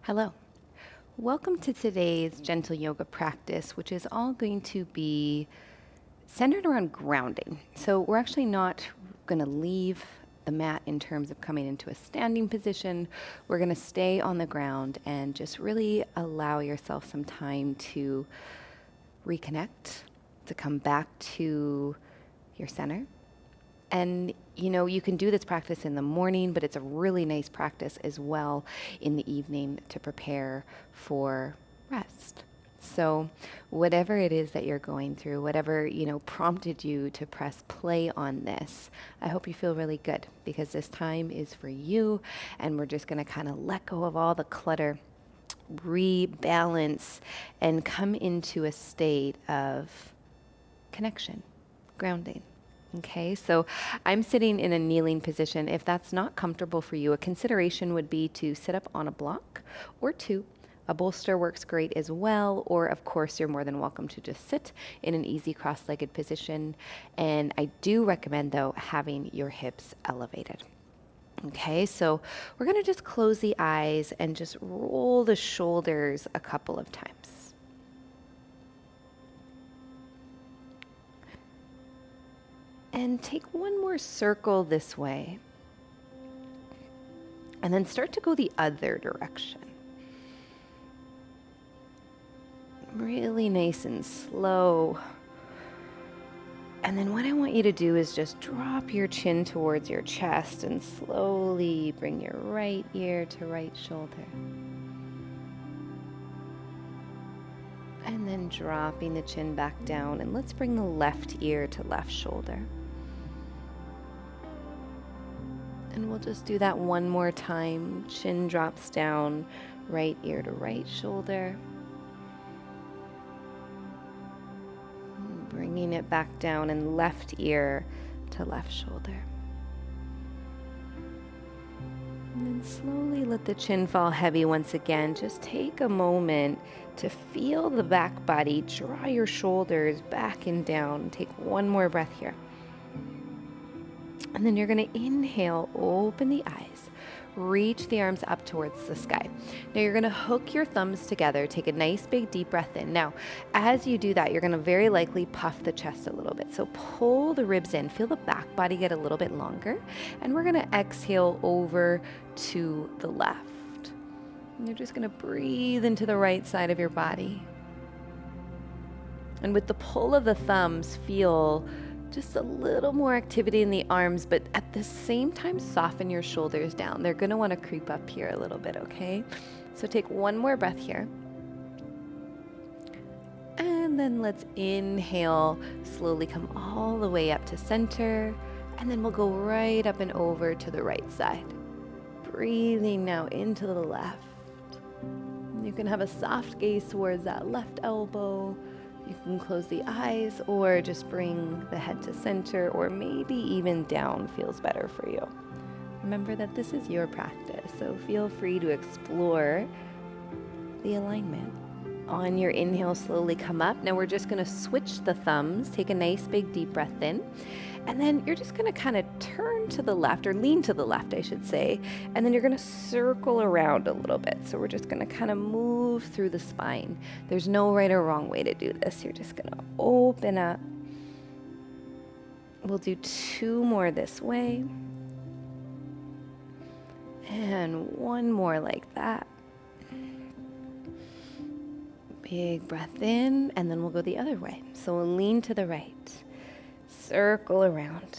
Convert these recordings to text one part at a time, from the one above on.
Hello. Welcome to today's gentle yoga practice, which is all going to be centered around grounding. So we're actually not going to leave the mat in terms of coming into a standing position. We're going to stay on the ground and just really allow yourself some time to reconnect, to come back to your center. And you can do this practice in the morning, but it's a really nice practice as well in the evening to prepare for rest. So whatever it is that you're going through, whatever, prompted you to press play on this, I hope you feel really good because this time is for you, and we're just going to kind of let go of all the clutter, rebalance, and come into a state of connection, grounding. Okay, so I'm sitting in a kneeling position. If that's not comfortable for you, a consideration would be to sit up on a block or two. A bolster works great as well, or of course, you're more than welcome to just sit in an easy cross-legged position. And I do recommend, though, having your hips elevated. Okay, so we're going to just close the eyes and just roll the shoulders a couple of times. And take one more circle this way. And then start to go the other direction. Really nice and slow. And then what I want you to do is just drop your chin towards your chest and slowly bring your right ear to right shoulder. And then dropping the chin back down, and let's bring the left ear to left shoulder. And we'll just do that one more time. Chin drops down, right ear to right shoulder. And bringing it back down, and left ear to left shoulder. And then slowly let the chin fall heavy once again. Just take a moment to feel the back body. Draw your shoulders back and down. Take one more breath here. And then you're going to inhale, open the eyes, reach the arms up towards the sky. Now you're going to hook your thumbs together, take a nice big deep breath in. Now, as you do that, you're going to very likely puff the chest a little bit. So pull the ribs in, feel the back body get a little bit longer, and we're going to exhale over to the left. And you're just going to breathe into the right side of your body. And with the pull of the thumbs, feel just a little more activity in the arms, but at the same time, soften your shoulders down. They're going to want to creep up here a little bit, okay? So take one more breath here. And then let's inhale, slowly come all the way up to center, and then we'll go right up and over to the right side. Breathing now into the left. You can have a soft gaze towards that left elbow. You can close the eyes or just bring the head to center, or maybe even down feels better for you. Remember that this is your practice, so feel free to explore the alignment. On your inhale, slowly come up. Now we're just going to switch the thumbs. Take a nice big deep breath in. And then you're just going to kind of turn to the left, or lean to the left, I should say. And then you're going to circle around a little bit. So we're just going to kind of move through the spine. There's no right or wrong way to do this. You're just going to open up. We'll do two more this way. And one more like that. Big breath in, and then we'll go the other way. So we'll lean to the right. Circle around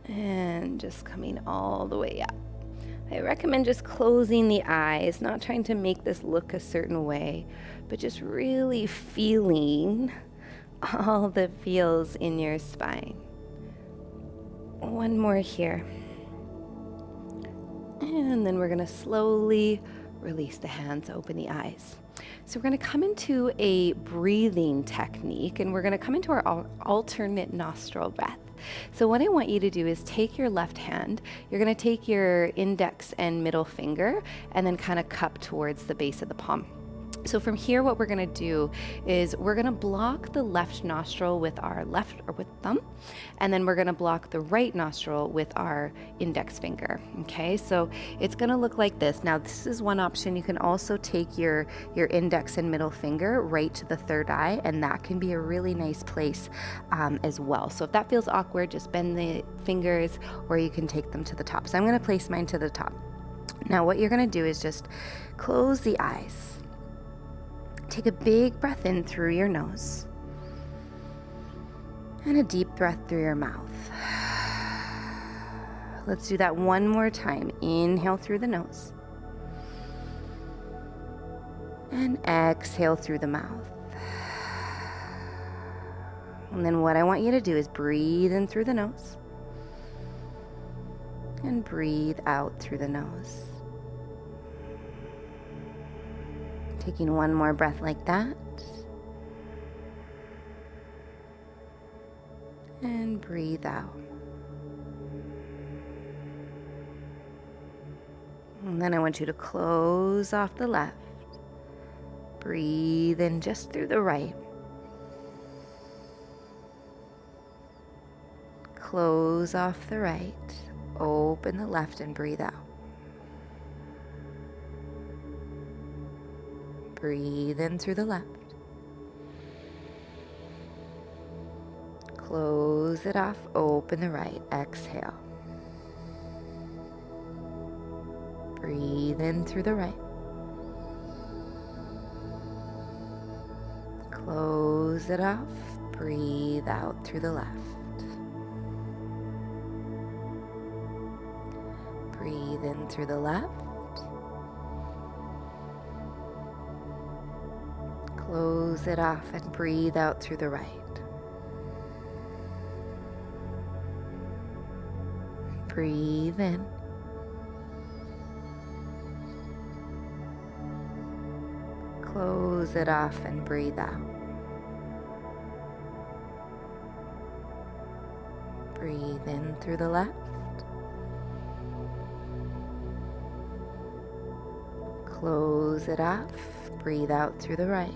and just coming all the way up. I recommend just closing the eyes, not trying to make this look a certain way, but just really feeling all the feels in your spine. One more here. And then we're going to slowly release the hands, open the eyes. So we're going to come into a breathing technique, and we're going to come into our alternate nostril breath. So what I want you to do is take your left hand, you're going to take your index and middle finger, and then kind of cup towards the base of the palm. So from here, what we're gonna do is we're gonna block the left nostril with our left or with thumb, and then we're gonna block the right nostril with our index finger. Okay, so it's gonna look like this. Now, this is one option. You can also take your index and middle finger right to the third eye, and that can be a really nice place as well. So if that feels awkward, just bend the fingers, or you can take them to the top. So I'm gonna place mine to the top. Now, what you're gonna do is just close the eyes. Take a big breath in through your nose and a deep breath through your mouth. Let's do that one more time. Inhale through the nose and exhale through the mouth. And then what I want you to do is breathe in through the nose and breathe out through the nose. Taking one more breath like that. And breathe out. And then I want you to close off the left. Breathe in just through the right. Close off the right. Open the left and breathe out. Breathe in through the left. Close it off, open the right, exhale. Breathe in through the right. Close it off, breathe out through the left. Breathe in through the left. Close it off and breathe out through the right. Breathe in. Close it off and breathe out. Breathe in through the left. Close it off. Breathe out through the right.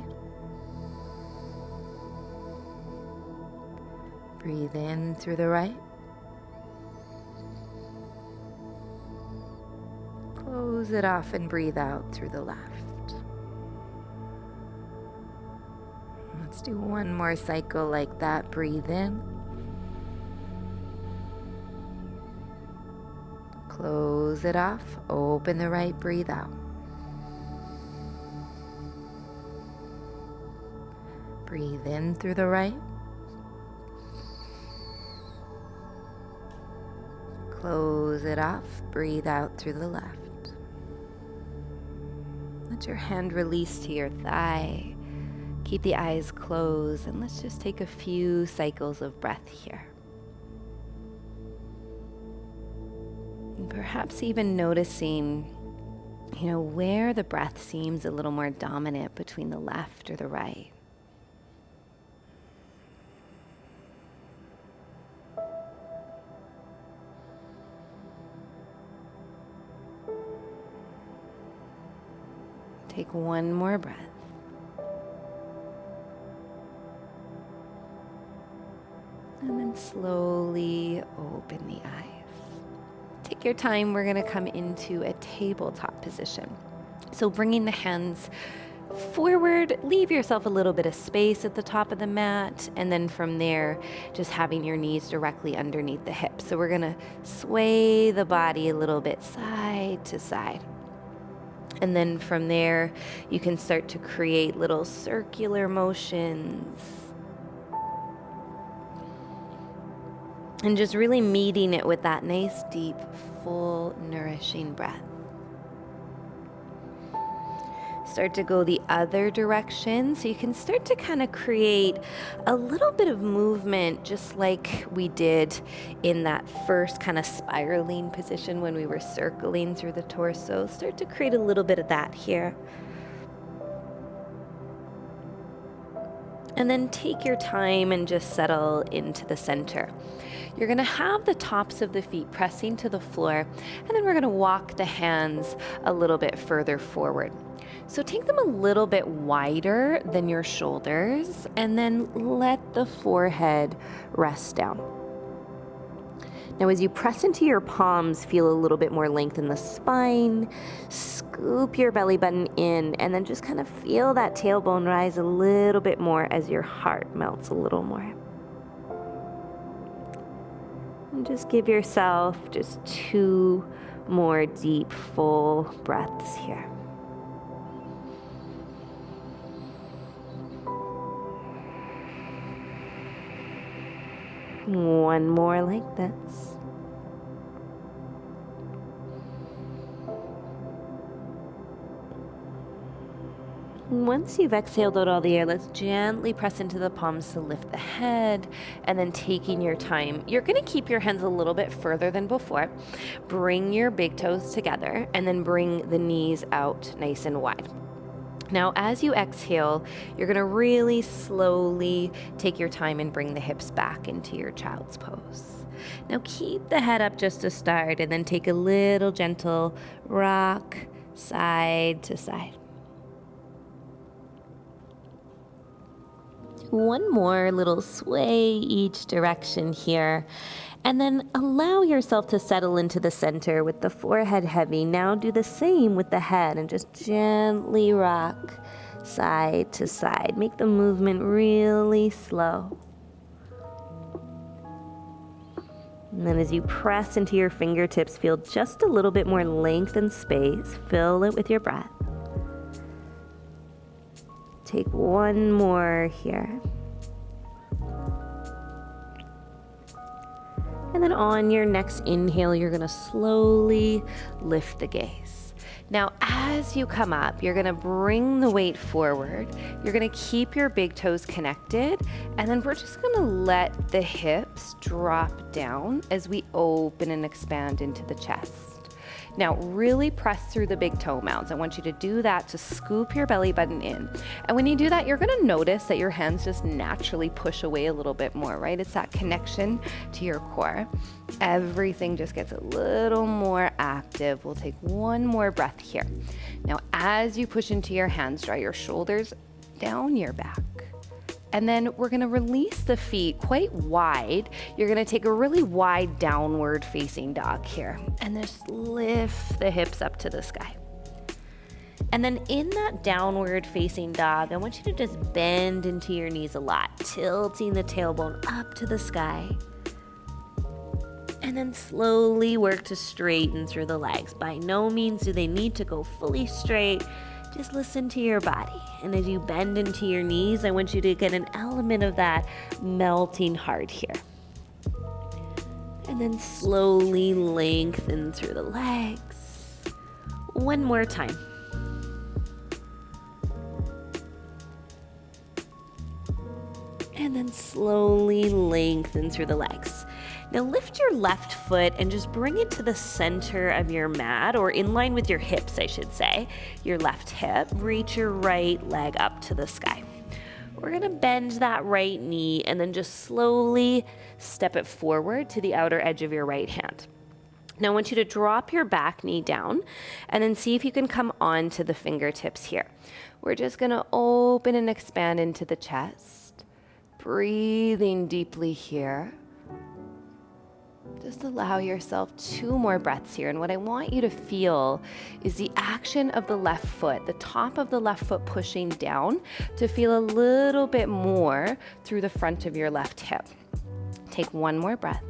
Breathe in through the right. Close it off and breathe out through the left. Let's do one more cycle like that. Breathe in. Close it off. Open the right. Breathe out. Breathe in through the right. Close it off. Breathe out through the left. Let your hand release to your thigh. Keep the eyes closed, and let's just take a few cycles of breath here. And perhaps even noticing, where the breath seems a little more dominant between the left or the right. Take one more breath. And then slowly open the eyes. Take your time. We're going to come into a tabletop position. So bringing the hands forward, leave yourself a little bit of space at the top of the mat. And then from there, just having your knees directly underneath the hips. So we're going to sway the body a little bit side to side. And then from there, you can start to create little circular motions. And just really meeting it with that nice, deep, full, nourishing breath. Start to go the other direction. So you can start to kind of create a little bit of movement, just like we did in that first kind of spiraling position when we were circling through the torso. Start to create a little bit of that here. And then take your time and just settle into the center. You're going to have the tops of the feet pressing to the floor, and then we're going to walk the hands a little bit further forward. So take them a little bit wider than your shoulders, and then let the forehead rest down. Now, as you press into your palms, feel a little bit more length in the spine. Scoop your belly button in, and then just kind of feel that tailbone rise a little bit more as your heart melts a little more. And just give yourself just 2 more deep, full breaths here. One more like this. Once you've exhaled out all the air, let's gently press into the palms to lift the head, and then taking your time, you're going to keep your hands a little bit further than before. Bring your big toes together, and then bring the knees out nice and wide. Now, as you exhale, you're going to really slowly take your time and bring the hips back into your child's pose. Now, keep the head up just to start, and then take a little gentle rock side to side. One more little sway each direction here, and then allow yourself to settle into the center with the forehead heavy. Now do the same with the head and just gently rock side to side. Make the movement really slow. And then as you press into your fingertips, feel just a little bit more length and space. Fill it with your breath. Take one more here. And then on your next inhale, you're going to slowly lift the gaze. Now, as you come up, you're going to bring the weight forward. You're going to keep your big toes connected, and then we're just going to let the hips drop down as we open and expand into the chest. Now, really press through the big toe mounds. I want you to do that to scoop your belly button in. And when you do that, you're going to notice that your hands just naturally push away a little bit more, right? It's that connection to your core. Everything just gets a little more active. We'll take one more breath here. Now, as you push into your hands, draw your shoulders down your back. And then we're going to release the feet quite wide. You're going to take a really wide downward facing dog here, and just lift the hips up to the sky. And then in that downward facing dog, I want you to just bend into your knees a lot, tilting the tailbone up to the sky. And then slowly work to straighten through the legs. By no means do they need to go fully straight. Just listen to your body. And as you bend into your knees, I want you to get an element of that melting heart here. And then slowly lengthen through the legs. One more time. And then slowly lengthen through the legs. Now lift your left foot and just bring it to the center of your mat, or in line with your hips, I should say, your left hip. Reach your right leg up to the sky. We're gonna bend that right knee and then just slowly step it forward to the outer edge of your right hand. Now I want you to drop your back knee down and then see if you can come on to the fingertips here. We're just gonna open and expand into the chest, breathing deeply here. Just allow yourself 2 more breaths here. And what I want you to feel is the action of the left foot, the top of the left foot pushing down to feel a little bit more through the front of your left hip. Take one more breath.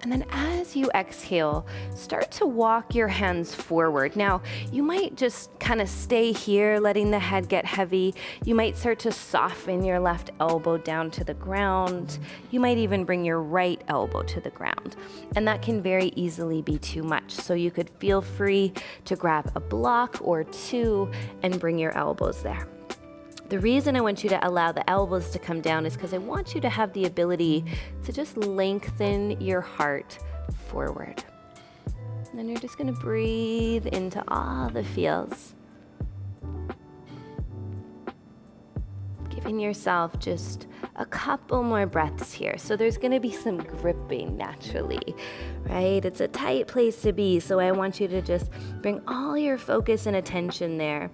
And then as you exhale, start to walk your hands forward. Now, you might just kind of stay here, letting the head get heavy. You might start to soften your left elbow down to the ground. You might even bring your right elbow to the ground. And that can very easily be too much. So you could feel free to grab a block or 2 and bring your elbows there. The reason I want you to allow the elbows to come down is because I want you to have the ability to just lengthen your heart forward. And then you're just going to breathe into all the feels. Giving yourself just a couple more breaths here. So there's gonna be some gripping naturally, right? It's a tight place to be, so I want you to just bring all your focus and attention there,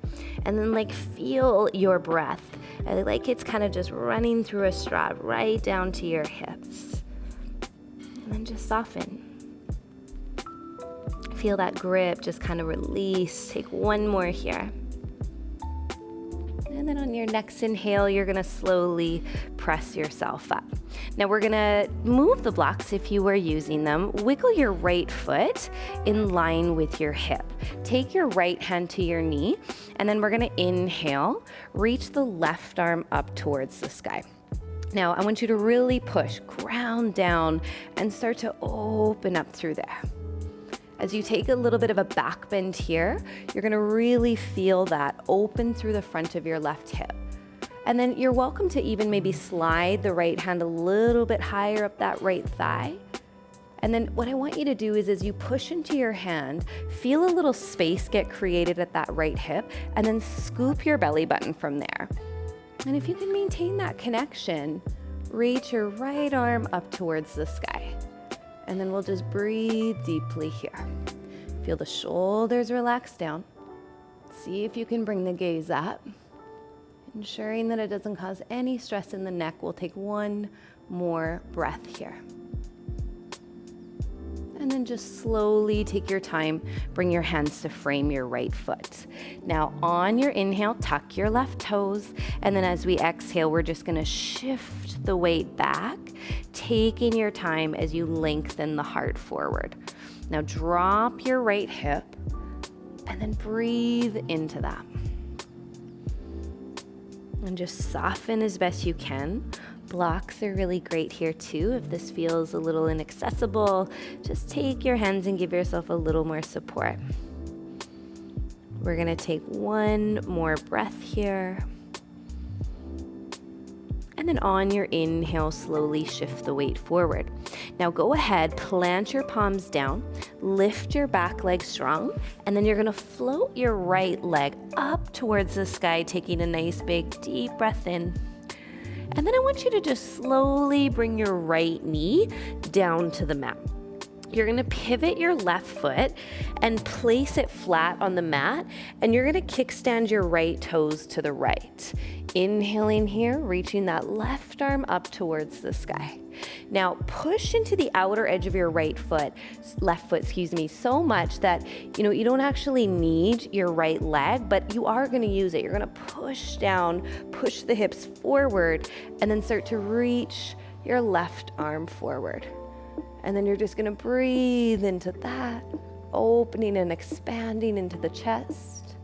and then like feel your breath, like it's kind of just running through a straw right down to your hips. And then just soften. Feel that grip, just kind of release. Take one more here. And then on your next inhale, you're gonna slowly press yourself up. Now we're gonna move the blocks if you were using them. Wiggle your right foot in line with your hip. Take your right hand to your knee, and then we're gonna inhale, reach the left arm up towards the sky. Now I want you to really push, ground down, and start to open up through there. As you take a little bit of a back bend here, you're gonna really feel that open through the front of your left hip. And then you're welcome to even maybe slide the right hand a little bit higher up that right thigh. And then what I want you to do is as you push into your hand, feel a little space get created at that right hip, and then scoop your belly button from there. And if you can maintain that connection, reach your right arm up towards the sky. And then we'll just breathe deeply here. Feel the shoulders relax down. See if you can bring the gaze up. Ensuring that it doesn't cause any stress in the neck. We'll take one more breath here. And then just slowly take your time, bring your hands to frame your right foot. Now on your inhale, tuck your left toes, and then as we exhale, we're just gonna shift the weight back, taking your time as you lengthen the heart forward. Now drop your right hip, and then breathe into that. And just soften as best you can. Blocks are really great here too. If this feels a little inaccessible, just take your hands and give yourself a little more support. We're gonna take one more breath here. And then on your inhale, slowly shift the weight forward. Now go ahead, plant your palms down, lift your back leg strong, and then you're gonna float your right leg up towards the sky, taking a nice big deep breath in. And then I want you to just slowly bring your right knee down to the mat. You're gonna pivot your left foot and place it flat on the mat, and you're gonna kickstand your right toes to the right. Inhaling here, reaching that left arm up towards the sky. Now push into the outer edge of your left foot, so much that you don't actually need your right leg, but you are gonna use it. You're gonna push down, push the hips forward, and then start to reach your left arm forward. And then you're just gonna breathe into that, opening and expanding into the chest.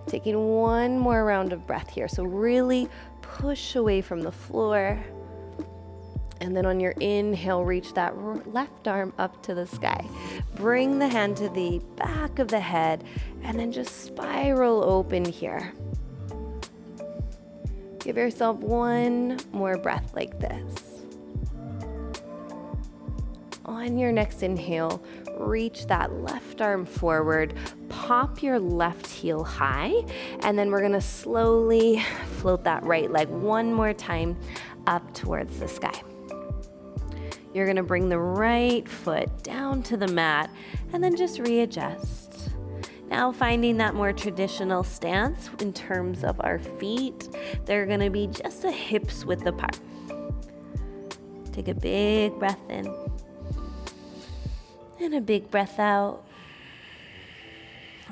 Taking one more round of breath here. So really push away from the floor. And then on your inhale, reach that left arm up to the sky. Bring the hand to the back of the head, and then just spiral open here. Give yourself one more breath like this. On your next inhale, reach that left arm forward, pop your left heel high, and then we're gonna slowly float that right leg one more time up towards the sky. You're gonna bring the right foot down to the mat and then just readjust. Now finding that more traditional stance in terms of our feet, they're gonna be just a hips width apart. Take a big breath in. And a big breath out.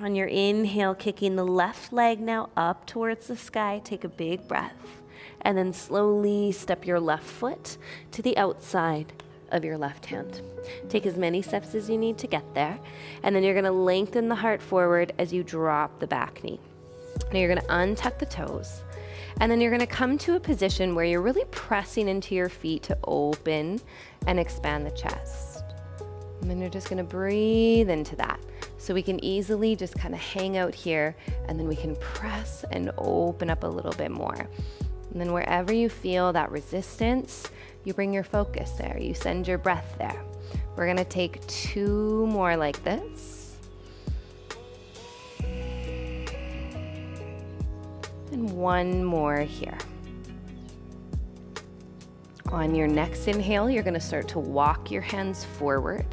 On your inhale, kicking the left leg now up towards the sky. Take a big breath. And then slowly step your left foot to the outside of your left hand. Take as many steps as you need to get there. And then you're gonna lengthen the heart forward as you drop the back knee. Now you're gonna untuck the toes. And then you're gonna come to a position where you're really pressing into your feet to open and expand the chest. And then you're just gonna breathe into that. So we can easily just kind of hang out here, and then we can press and open up a little bit more. And then wherever you feel that resistance, you bring your focus there. You send your breath there. We're gonna take two more like this. And one more here. On your next inhale, you're going to start to walk your hands forward,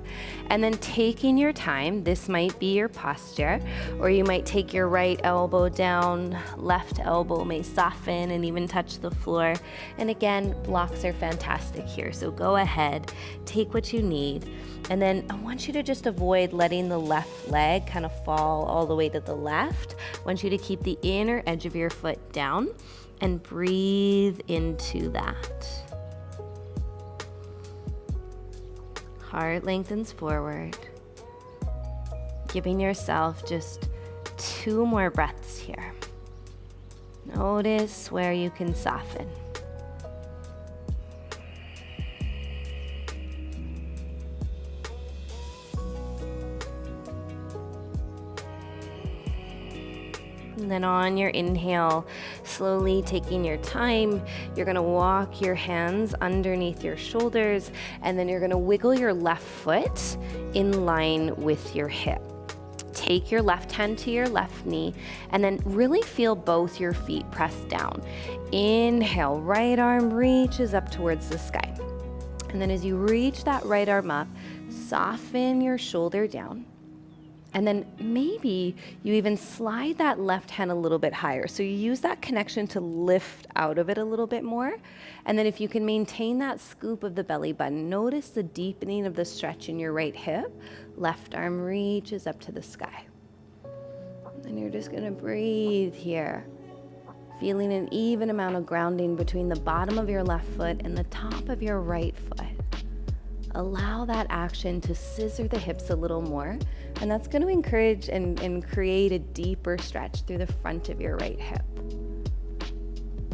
and then taking your time, this might be your posture, or you might take your right elbow down, left elbow may soften and even touch the floor. And again, blocks are fantastic here, so go ahead, take what you need. And then I want you to just avoid letting the left leg kind of fall all the way to the left. I want you to keep the inner edge of your foot down and breathe into that. Heart lengthens forward, giving yourself just 2 more breaths here. Notice where you can soften. And then on your inhale, slowly taking your time, you're gonna walk your hands underneath your shoulders, and then you're gonna wiggle your left foot in line with your hip. Take your left hand to your left knee, and then really feel both your feet press down. Inhale, right arm reaches up towards the sky. And then as you reach that right arm up, soften your shoulder down. And then maybe you even slide that left hand a little bit higher. So you use that connection to lift out of it a little bit more. And then if you can maintain that scoop of the belly button, notice the deepening of the stretch in your right hip. Left arm reaches up to the sky. And you're just gonna breathe here, feeling an even amount of grounding between the bottom of your left foot and the top of your right foot. Allow that action to scissor the hips a little more, and that's going to encourage and create a deeper stretch through the front of your right hip.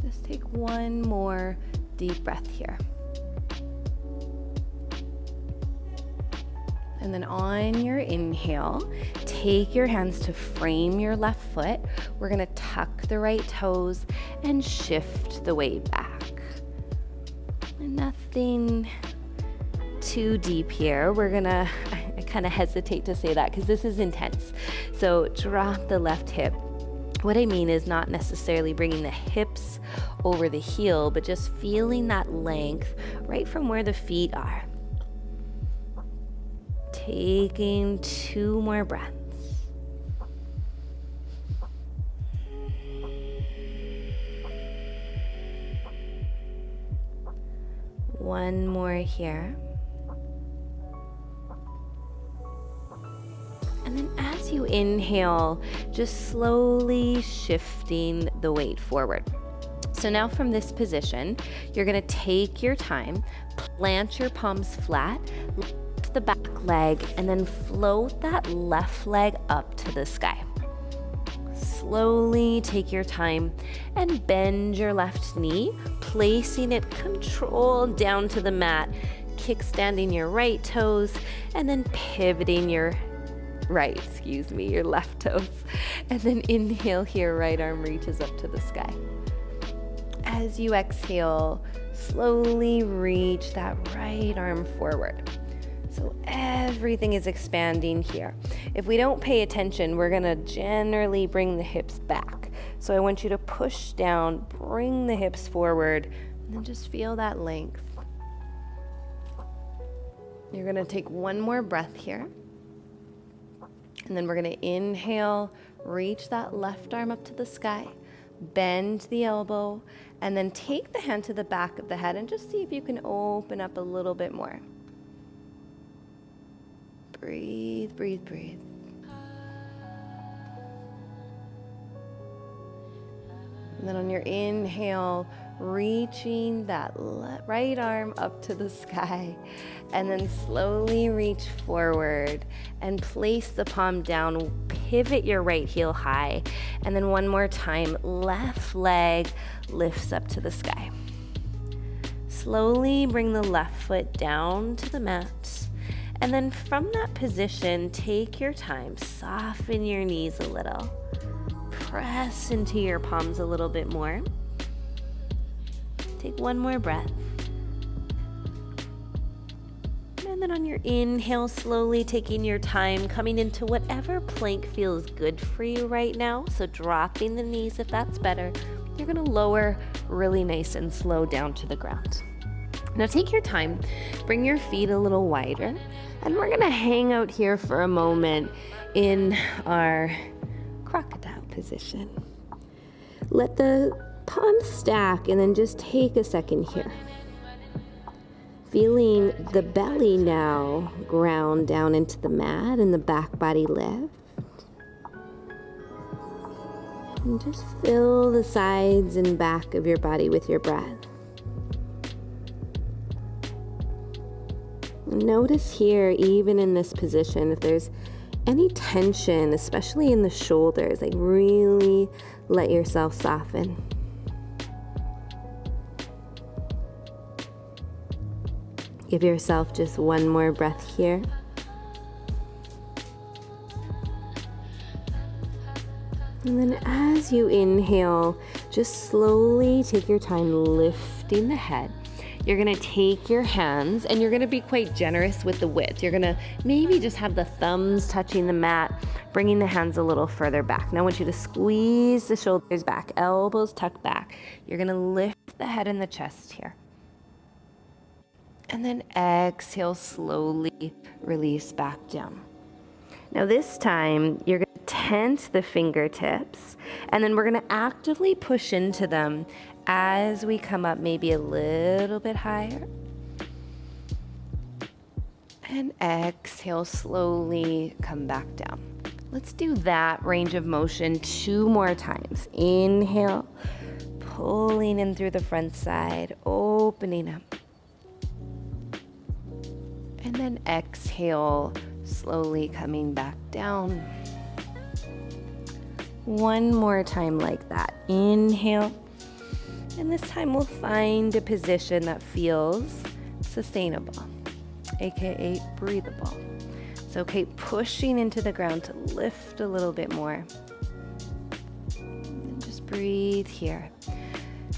Just take one more deep breath here. And then on your inhale, take your hands to frame your left foot. We're going to tuck the right toes and shift the weight back. And nothing too deep here. I kind of hesitate to say that because this is intense. So drop the left hip. What I mean is not necessarily bringing the hips over the heel, but just feeling that length right from where the feet are. Taking 2 more breaths. One more here. And then as you inhale, just slowly shifting the weight forward. So now from this position, you're gonna take your time, plant your palms flat, lift the back leg, and then float that left leg up to the sky. Slowly take your time and bend your left knee, placing it controlled down to the mat, kickstanding your right toes, and then pivoting your left toes. And then inhale here, right arm reaches up to the sky. As you exhale, slowly reach that right arm forward. So everything is expanding here. If we don't pay attention, we're gonna generally bring the hips back. So I want you to push down, bring the hips forward, and then just feel that length. You're gonna take 1 more breath here. And then we're gonna inhale, reach that left arm up to the sky, bend the elbow, and then take the hand to the back of the head and just see if you can open up a little bit more. Breathe, breathe, breathe. And then on your inhale, reaching that right arm up to the sky, and then slowly reach forward and place the palm down, pivot your right heel high, and then 1 more time, left leg lifts up to the sky. Slowly bring the left foot down to the mat, and then from that position, take your time, soften your knees a little, press into your palms a little bit more. Take 1 more breath. And then on your inhale, slowly taking your time, coming into whatever plank feels good for you right now. So dropping the knees if that's better. You're gonna lower really nice and slow down to the ground. Now take your time, bring your feet a little wider, and we're gonna hang out here for a moment in our crocodile position. Let the palms stack and then just take a second here. Feeling the belly now ground down into the mat and the back body lift. And just fill the sides and back of your body with your breath. Notice here, even in this position, if there's any tension, especially in the shoulders, like really let yourself soften. Give yourself just one more breath here. And then as you inhale, just slowly take your time lifting the head. You're gonna take your hands and you're gonna be quite generous with the width. You're gonna maybe just have the thumbs touching the mat, bringing the hands a little further back. Now I want you to squeeze the shoulders back, elbows tucked back. You're gonna lift the head and the chest here. And then exhale, slowly release back down. Now this time, you're gonna tent the fingertips, and then we're gonna actively push into them as we come up maybe a little bit higher. And exhale, slowly come back down. Let's do that range of motion 2 more times. Inhale, pulling in through the front side, opening up. And then exhale, slowly coming back down. One more time like that. Inhale. And this time we'll find a position that feels sustainable, aka breathable. It's okay pushing into the ground to lift a little bit more. And just breathe here.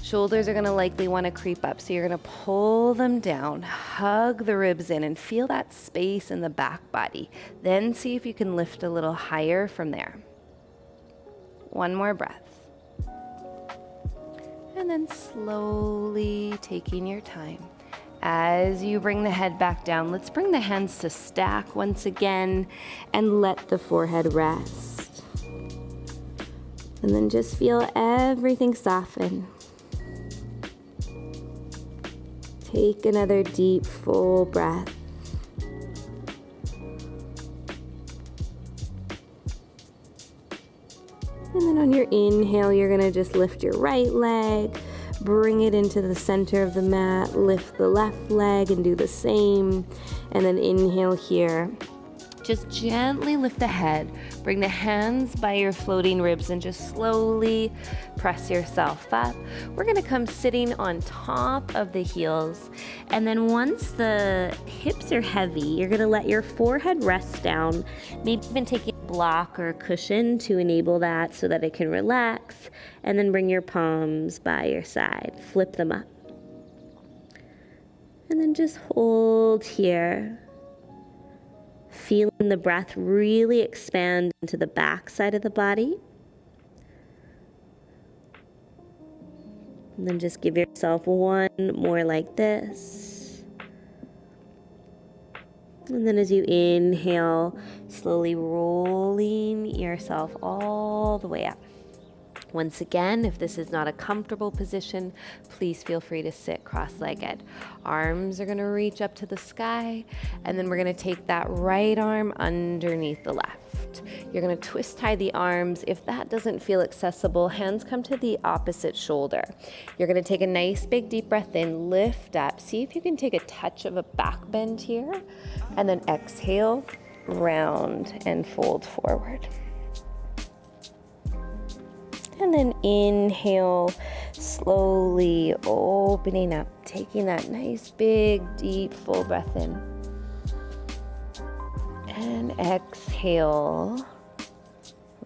Shoulders are gonna likely wanna creep up, so you're gonna pull them down, hug the ribs in, and feel that space in the back body. Then see if you can lift a little higher from there. One more breath. And then slowly taking your time. As you bring the head back down, let's bring the hands to stack once again and let the forehead rest. And then just feel everything soften. Take another deep, full breath. And then on your inhale, you're gonna just lift your right leg, bring it into the center of the mat, lift the left leg and do the same. And then inhale here. Just gently lift the head, bring the hands by your floating ribs and just slowly press yourself up. We're gonna come sitting on top of the heels. And then once the hips are heavy, you're gonna let your forehead rest down, maybe even take a block or a cushion to enable that so that it can relax. And then bring your palms by your side, flip them up. And then just hold here. Feeling the breath really expand into the back side of the body. And then just give yourself one more like this. And then as you inhale, slowly rolling yourself all the way up. Once again, if this is not a comfortable position, please feel free to sit cross-legged. Arms are going to reach up to the sky, and then we're going to take that right arm underneath the left. You're going to twist tie the arms. If that doesn't feel accessible, hands come to the opposite shoulder. You're going to take a nice big deep breath in, lift up. See if you can take a touch of a back bend here, and then exhale, round and fold forward. And then inhale, slowly opening up, taking that nice, big, deep, full breath in. And exhale,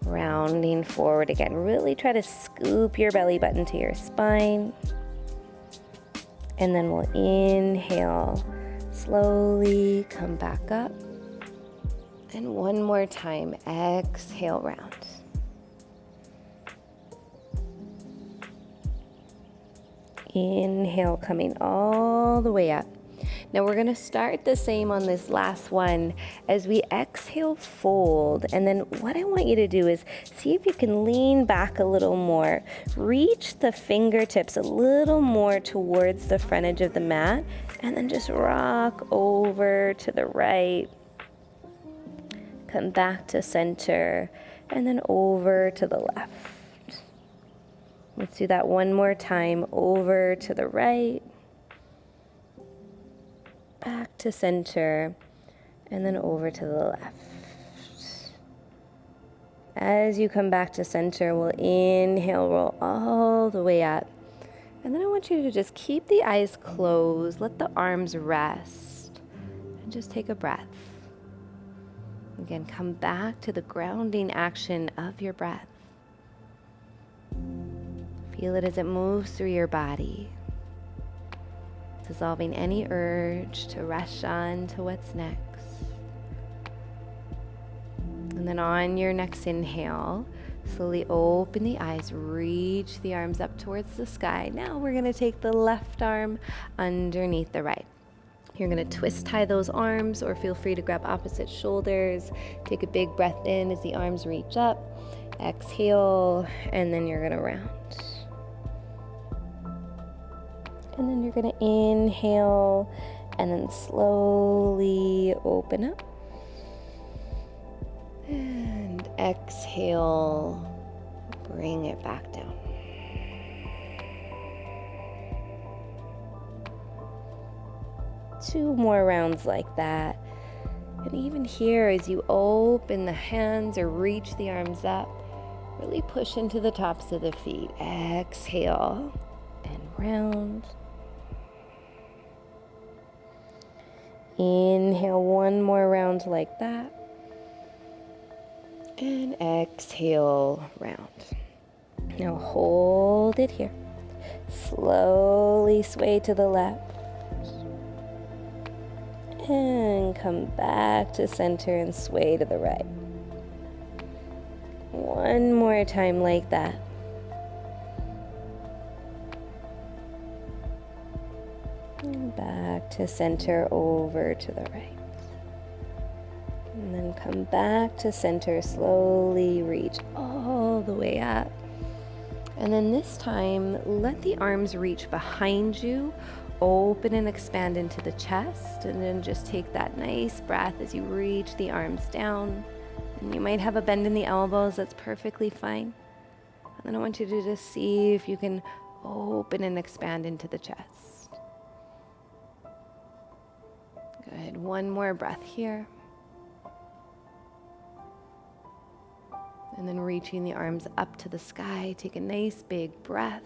rounding forward again. Really try to scoop your belly button to your spine. And then we'll inhale, slowly come back up. And one more time, exhale, round. Inhale, coming all the way up. Now we're gonna start the same on this last one. As we exhale, fold. And then what I want you to do is see if you can lean back a little more. Reach the fingertips a little more towards the front edge of the mat. And then just rock over to the right. Come back to center. And then over to the left. Let's do that one more time. Over to the right. Back to center, and then over to the left. As you come back to center, we'll inhale, roll all the way up. And then I want you to just keep the eyes closed, let the arms rest, and just take a breath. Again, come back to the grounding action of your breath. Feel it as it moves through your body, dissolving any urge to rush on to what's next. And then on your next inhale, slowly open the eyes, reach the arms up towards the sky. Now we're going to take the left arm underneath the right. You're going to twist tie those arms, or feel free to grab opposite shoulders. Take a big breath in as the arms reach up. Exhale, and then you're going to round. And then you're going to inhale and then slowly open up. And exhale, bring it back down. Two more rounds like that. And even here, as you open the hands or reach the arms up, really push into the tops of the feet. Exhale and round. Inhale, one more round like that. And exhale, round. Now hold it here. Slowly sway to the left. And come back to center and sway to the right. One more time like that. And back to center, over to the right. And then come back to center, slowly reach all the way up. And then this time, let the arms reach behind you, open and expand into the chest, and then just take that nice breath as you reach the arms down. And you might have a bend in the elbows, that's perfectly fine. And then I want you to just see if you can open and expand into the chest. Good, one more breath here. And then reaching the arms up to the sky, take a nice big breath.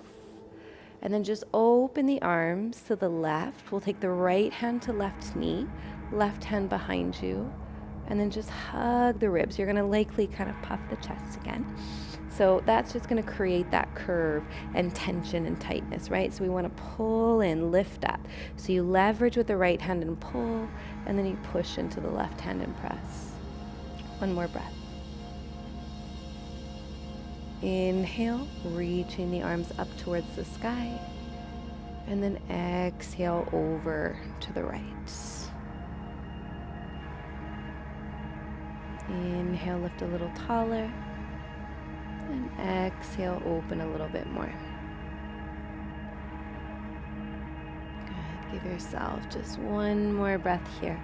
And then just open the arms to the left. We'll take the right hand to left knee, left hand behind you, and then just hug the ribs. You're gonna likely kind of puff the chest again. So that's just gonna create that curve and tension and tightness, right? So we wanna pull in, lift up. So you leverage with the right hand and pull, and then you push into the left hand and press. One more breath. Inhale, reaching the arms up towards the sky, and then exhale over to the right. Inhale, lift a little taller, and exhale, open a little bit more. Good, give yourself just one more breath here.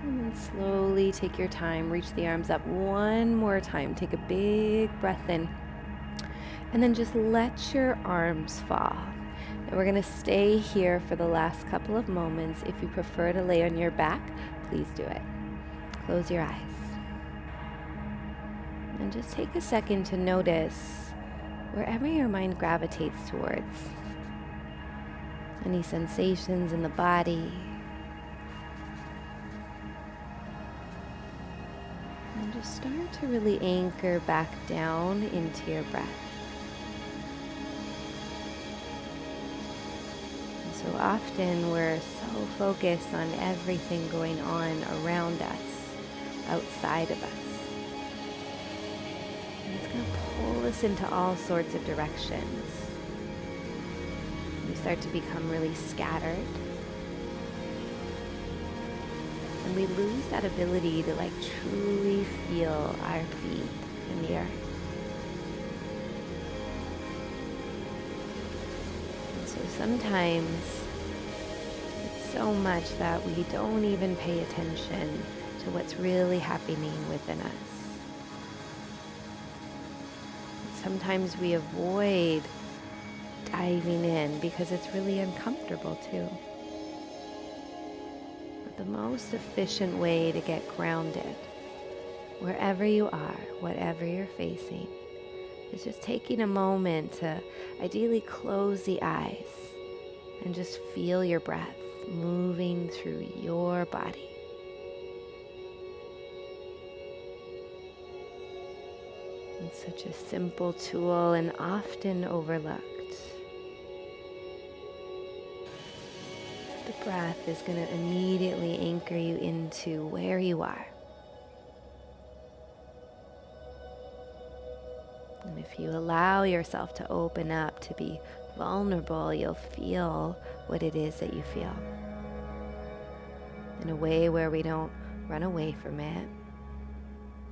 And then slowly take your time, reach the arms up one more time. Take a big breath in. And then just let your arms fall. And we're gonna stay here for the last couple of moments. If you prefer to lay on your back, please do it. Close your eyes. And just take a second to notice wherever your mind gravitates towards. Any sensations in the body. And just start to really anchor back down into your breath. And so often we're so focused on everything going on around us, outside of us. And it's going to pull us into all sorts of directions. We start to become really scattered. And we lose that ability to truly feel our feet in the earth. And so sometimes it's so much that we don't even pay attention to what's really happening within us. Sometimes we avoid diving in because it's really uncomfortable too. But the most efficient way to get grounded, wherever you are, whatever you're facing, is just taking a moment to ideally close the eyes and just feel your breath moving through your body. It's such a simple tool and often overlooked. The breath is going to immediately anchor you into where you are. And if you allow yourself to open up, to be vulnerable, you'll feel what it is that you feel. In a way where we don't run away from it,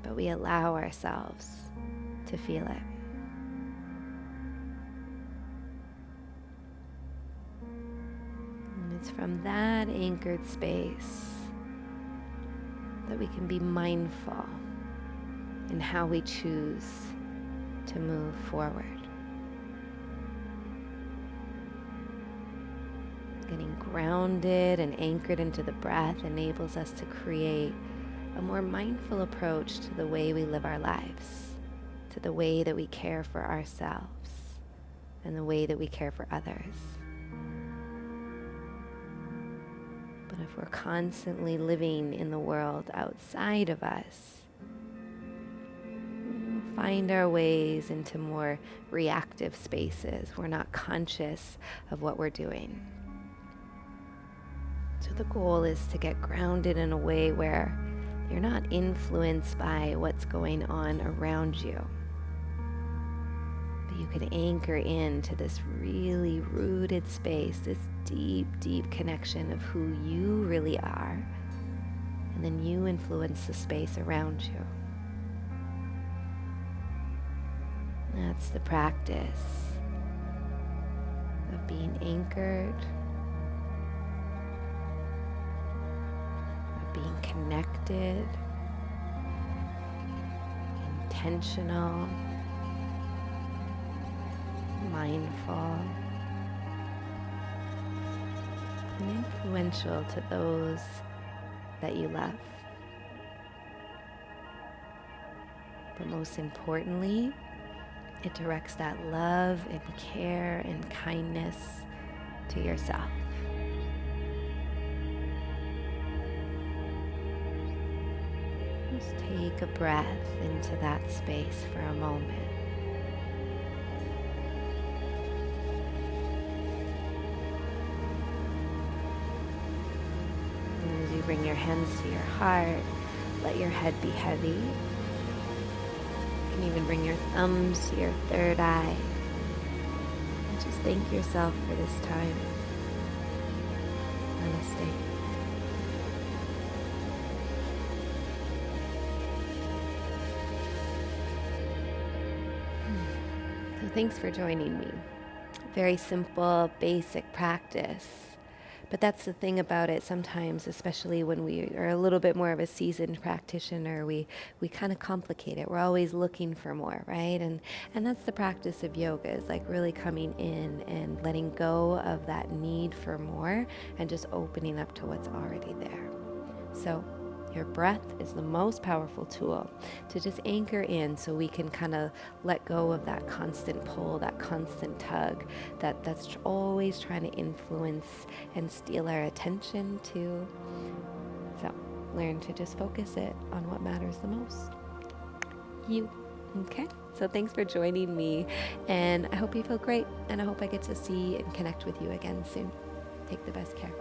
but we allow ourselves to feel it. And it's from that anchored space that we can be mindful in how we choose to move forward. Getting grounded and anchored into the breath enables us to create a more mindful approach to the way we live our lives, to the way that we care for ourselves, and the way that we care for others. But if we're constantly living in the world outside of us, we'll find our ways into more reactive spaces. We're not conscious of what we're doing. So the goal is to get grounded in a way where you're not influenced by what's going on around you, but you can anchor into this really rooted space, this deep, deep connection of who you really are, and then you influence the space around you. That's the practice of being anchored, being connected, intentional, mindful, and influential to those that you love. But most importantly, it directs that love and care and kindness to yourself. Just take a breath into that space for a moment. And as you bring your hands to your heart, let your head be heavy. You can even bring your thumbs to your third eye. And just thank yourself for this time. Namaste. So thanks for joining me. Very simple, basic practice. But that's the thing about it sometimes, especially when we are a little bit more of a seasoned practitioner, we kind of complicate it. We're always looking for more, right? And that's the practice of yoga, is really coming in and letting go of that need for more and just opening up to what's already there. So your breath is the most powerful tool to just anchor in, so we can kind of let go of that constant pull, that constant tug that's always trying to influence and steal our attention too. So learn to just focus it on what matters the most. You. Okay? So thanks for joining me, and I hope you feel great, and I hope I get to see and connect with you again soon. Take the best care.